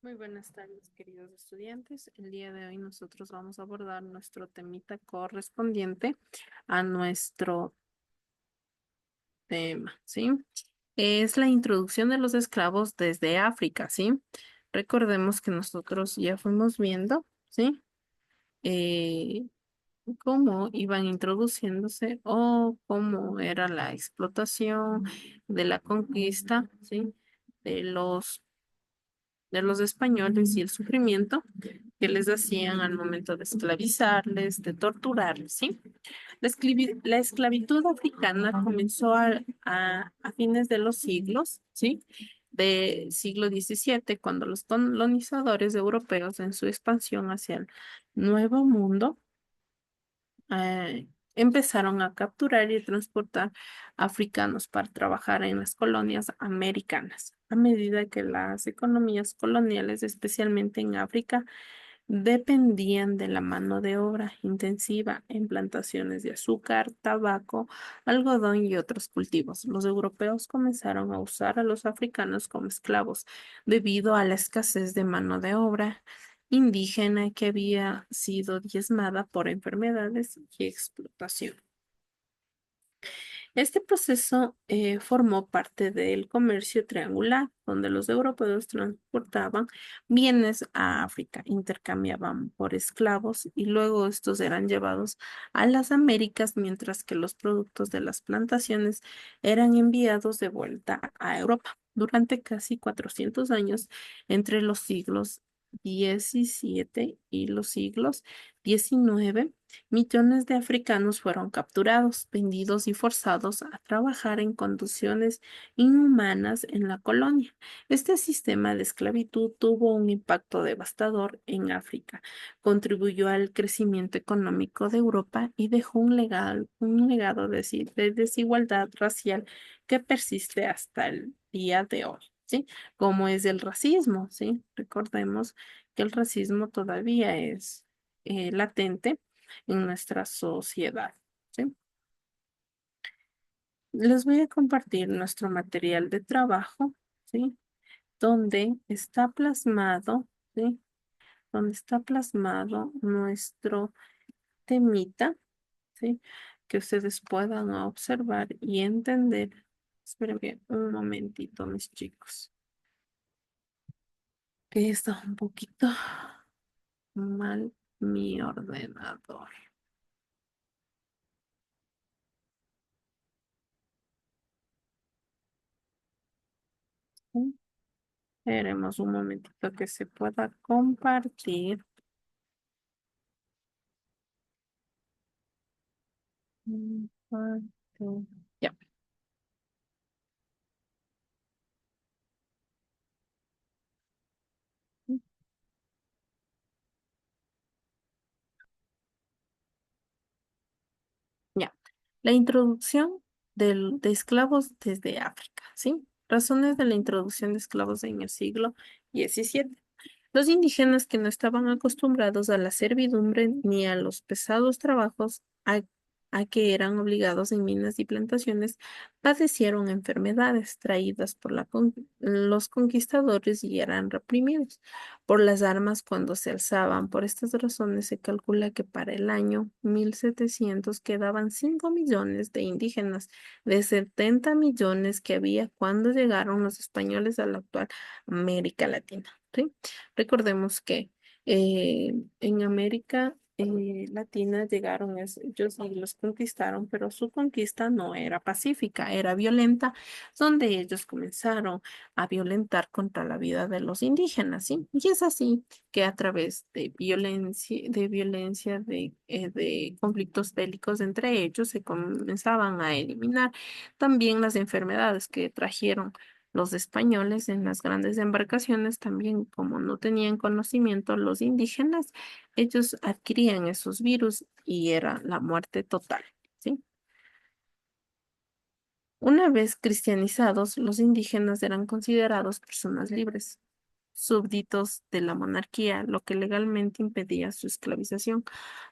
Muy buenas tardes, queridos estudiantes. El día de hoy nosotros vamos a abordar nuestro temita correspondiente a nuestro tema, ¿sí? Es la introducción de los esclavos desde África, ¿sí? Recordemos que nosotros ya fuimos viendo, ¿sí? Eh, Cómo iban introduciéndose o cómo era la explotación de la conquista, ¿sí? De los españoles y el sufrimiento que les hacían al momento de esclavizarles, de torturarles, ¿sí? La esclavitud africana comenzó a fines de los siglos, ¿sí? Del siglo XVII, cuando los colonizadores europeos en su expansión hacia el Nuevo Mundo empezaron a capturar y transportar africanos para trabajar en las colonias americanas. A medida que las economías coloniales, especialmente en África, dependían de la mano de obra intensiva en plantaciones de azúcar, tabaco, algodón y otros cultivos. Los europeos comenzaron a usar a los africanos como esclavos debido a la escasez de mano de obra indígena que había sido diezmada por enfermedades y explotación. Este proceso formó parte del comercio triangular, donde los europeos transportaban bienes a África, intercambiaban por esclavos y luego estos eran llevados a las Américas, mientras que los productos de las plantaciones eran enviados de vuelta a Europa. Durante casi 400 años, entre los siglos XVII y los siglos XIX, millones de africanos fueron capturados, vendidos y forzados a trabajar en condiciones inhumanas en la colonia. Este sistema de esclavitud tuvo un impacto devastador en África, contribuyó al crecimiento económico de Europa y dejó un legado de desigualdad racial que persiste hasta el día de hoy. ¿Sí? Como es el racismo, ¿sí? Recordemos que el racismo todavía es latente en nuestra sociedad, ¿sí? Les voy a compartir nuestro material de trabajo, ¿sí? Donde está plasmado, ¿sí? Donde está plasmado nuestro temita, ¿sí? Que ustedes puedan observar y entender. Espérenme un momentito, mis chicos, que está un poquito mal mi ordenador. ¿Sí? Esperemos un momentito que se pueda compartir. Comparto. Ya, ya. La introducción de esclavos desde África, ¿sí? Razones de la introducción de esclavos en el siglo XVII. Los indígenas que no estaban acostumbrados a la servidumbre ni a los pesados trabajos a que eran obligados en minas y plantaciones padecieron enfermedades traídas por los conquistadores y eran reprimidos por las armas cuando se alzaban. Por estas razones se calcula que para el año 1700 quedaban 5 millones de indígenas de 70 millones que había cuando llegaron los españoles a la actual América Latina. ¿Sí? Recordemos que en América Latina llegaron, ellos y los conquistaron, pero su conquista no era pacífica, era violenta, donde ellos comenzaron a violentar contra la vida de los indígenas, ¿sí? Y es así que a través de conflictos bélicos entre ellos, se comenzaban a eliminar también las enfermedades que trajeron los españoles en las grandes embarcaciones también, como no tenían conocimiento los indígenas, ellos adquirían esos virus y era la muerte total, ¿sí? Una vez cristianizados, los indígenas eran considerados personas libres, súbditos de la monarquía, lo que legalmente impedía su esclavización,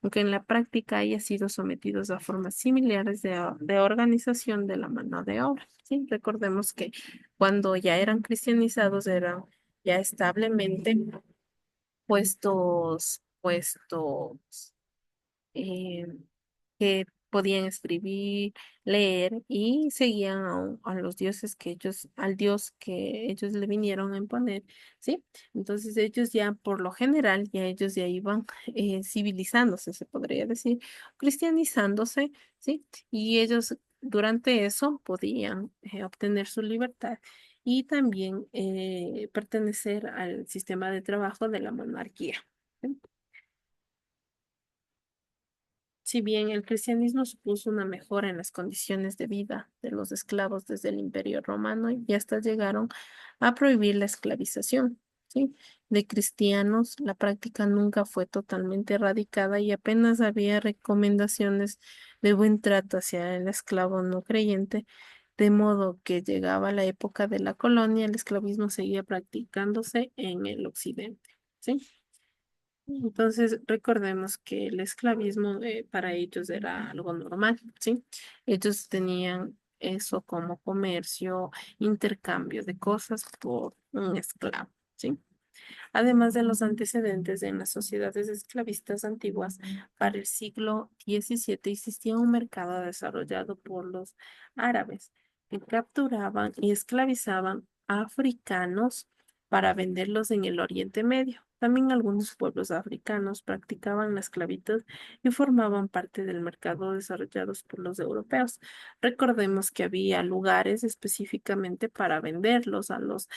aunque en la práctica haya sido sometidos a formas similares de organización de la mano de obra. ¿Sí? Recordemos que cuando ya eran cristianizados eran ya establemente puestos eh, que podían escribir, leer y seguían a los dioses que ellos, al dios que ellos le vinieron a imponer, ¿sí? Entonces ellos ya, por lo general, ya ellos ya iban civilizándose, se podría decir, cristianizándose, ¿sí? Y ellos durante eso podían obtener su libertad y también pertenecer al sistema de trabajo de la monarquía. ¿Sí? Si bien el cristianismo supuso una mejora en las condiciones de vida de los esclavos desde el Imperio Romano y hasta llegaron a prohibir la esclavización, ¿sí? De cristianos, la práctica nunca fue totalmente erradicada y apenas había recomendaciones de buen trato hacia el esclavo no creyente, de modo que llegaba la época de la colonia, el esclavismo seguía practicándose en el occidente, ¿sí? Entonces, recordemos que el esclavismo para ellos era algo normal, ¿sí? Ellos tenían eso como comercio, intercambio de cosas por un esclavo, ¿sí? Además de los antecedentes en las sociedades esclavistas antiguas, para el siglo XVII existía un mercado desarrollado por los árabes que capturaban y esclavizaban africanos para venderlos en el Oriente Medio. También algunos pueblos africanos practicaban la esclavitud y formaban parte del mercado desarrollados por los europeos. Recordemos que había lugares específicamente para venderlos a los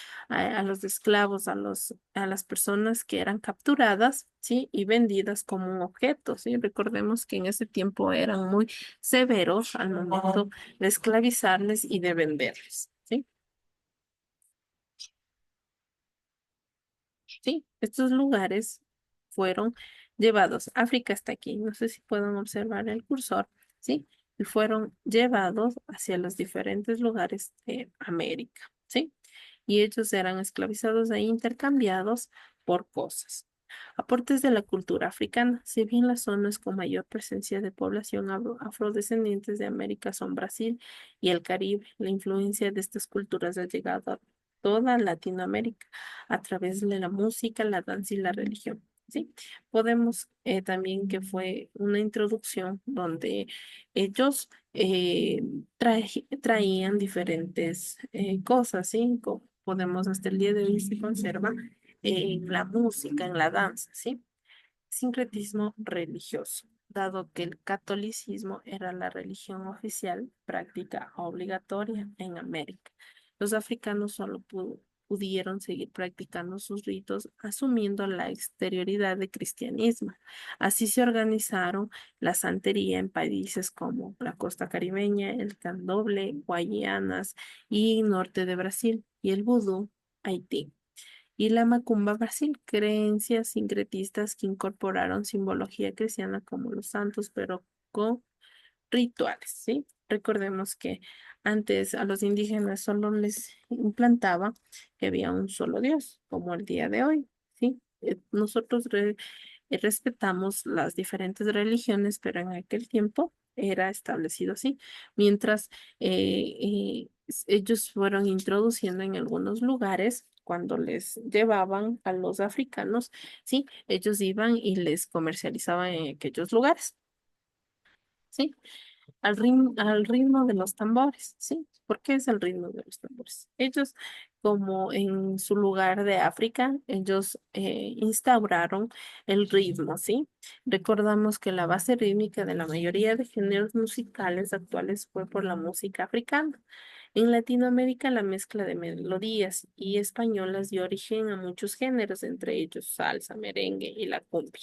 esclavos, a las personas que eran capturadas, ¿sí? Y vendidas como un objeto, ¿sí? Recordemos que en ese tiempo eran muy severos al momento de esclavizarles y de venderles, ¿sí? Sí, estos lugares fueron llevados, África está aquí, no sé si pueden observar el cursor, ¿sí? Y fueron llevados hacia los diferentes lugares de América, ¿sí? Y ellos eran esclavizados e intercambiados por cosas. Aportes de la cultura africana. Si bien las zonas con mayor presencia de población afrodescendientes de América son Brasil y el Caribe, la influencia de estas culturas ha llegado a toda Latinoamérica a través de la música, la danza y la religión. ¿Sí? Podemos también que fue una introducción donde ellos traían diferentes cosas, ¿sí? Podemos hasta el día de hoy se conserva en la música, en la danza, ¿sí? Sincretismo religioso, dado que el catolicismo era la religión oficial, práctica obligatoria en América. Los africanos solo pudieron seguir practicando sus ritos asumiendo la exterioridad de cristianismo. Así se organizaron la santería en países como la costa caribeña, el candomblé, Guayanas y norte de Brasil, y el vudú, Haití y la macumba Brasil, creencias sincretistas que incorporaron simbología cristiana como los santos, pero con rituales, ¿sí? Recordemos que antes a los indígenas solo les implantaba que había un solo Dios, como el día de hoy, ¿sí? Nosotros respetamos las diferentes religiones, pero en aquel tiempo era establecido así, mientras ellos fueron introduciendo en algunos lugares. Cuando les llevaban a los africanos, sí, ellos iban y les comercializaban en aquellos lugares. ¿Sí? Al ritmo de los tambores, ¿sí? ¿Por qué es el ritmo de los tambores? Ellos, como en su lugar de África, ellos instauraron el ritmo, ¿sí? Recordamos que la base rítmica de la mayoría de géneros musicales actuales fue por la música africana. En Latinoamérica, la mezcla de melodías y españolas dio origen a muchos géneros, entre ellos salsa, merengue y la cumbia.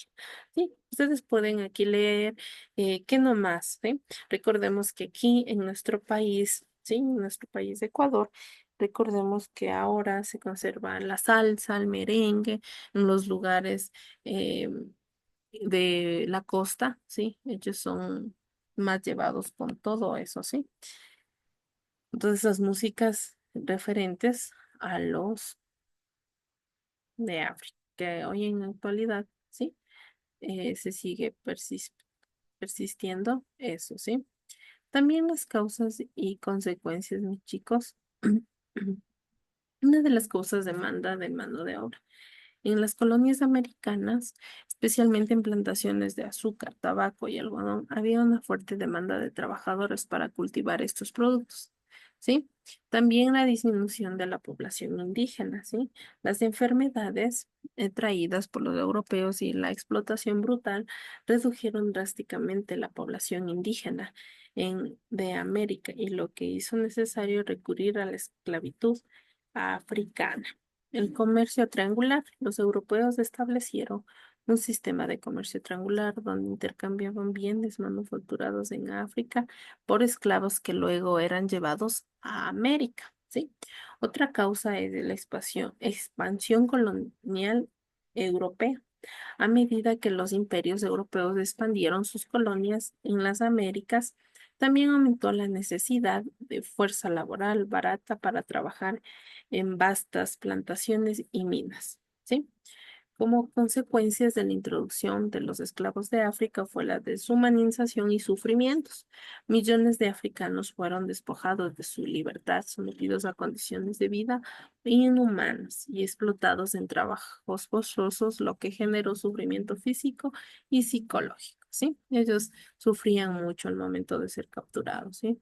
Sí, ustedes pueden aquí leer qué nomás, ¿sí? Recordemos que aquí en nuestro país, sí, en nuestro país Ecuador, recordemos que ahora se conserva la salsa, el merengue en los lugares eh, de la costa, sí, ellos son más llevados con todo eso, sí. Entonces, esas músicas referentes a los de África, que hoy en la actualidad, sí, se sigue persistiendo eso, sí. También las causas y consecuencias, mis chicos. Una de las causas demanda de mano de obra. En las colonias americanas, especialmente en plantaciones de azúcar, tabaco y algodón, había una fuerte demanda de trabajadores para cultivar estos productos. ¿Sí? También la disminución de la población indígena, ¿sí? Las enfermedades traídas por los europeos y la explotación brutal redujeron drásticamente la población indígena de América y lo que hizo necesario recurrir a la esclavitud africana. El comercio triangular. Los europeos establecieron un sistema de comercio triangular donde intercambiaban bienes manufacturados en África por esclavos que luego eran llevados a América, ¿sí? Otra causa es de la expansión colonial europea. A medida que los imperios europeos expandieron sus colonias en las Américas, también aumentó la necesidad de fuerza laboral barata para trabajar en vastas plantaciones y minas, ¿sí? Como consecuencias de la introducción de los esclavos de África fue la deshumanización y sufrimientos. Millones de africanos fueron despojados de su libertad, sometidos a condiciones de vida inhumanas y explotados en trabajos forzosos, lo que generó sufrimiento físico y psicológico, ¿sí? Ellos sufrían mucho al momento de ser capturados, ¿sí?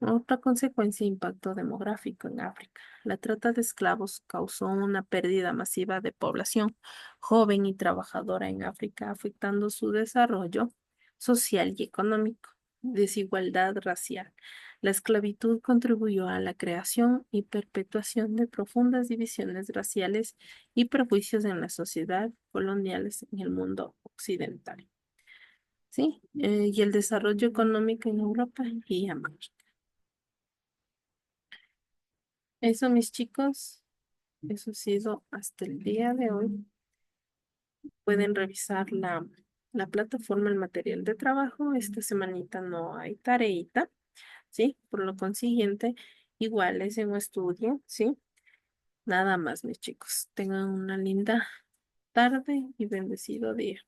Otra consecuencia, impacto demográfico en África. La trata de esclavos causó una pérdida masiva de población joven y trabajadora en África, afectando su desarrollo social y económico. Desigualdad racial. La esclavitud contribuyó a la creación y perpetuación de profundas divisiones raciales y prejuicios en la sociedad coloniales en el mundo occidental. ¿Sí? Y el desarrollo económico en Europa y América. Eso, mis chicos, eso ha sido hasta el día de hoy. Pueden revisar la plataforma, el material de trabajo. Esta semanita no hay tareita, ¿sí? Por lo consiguiente, igual es en un estudio, ¿sí? Nada más, mis chicos. Tengan una linda tarde y bendecido día.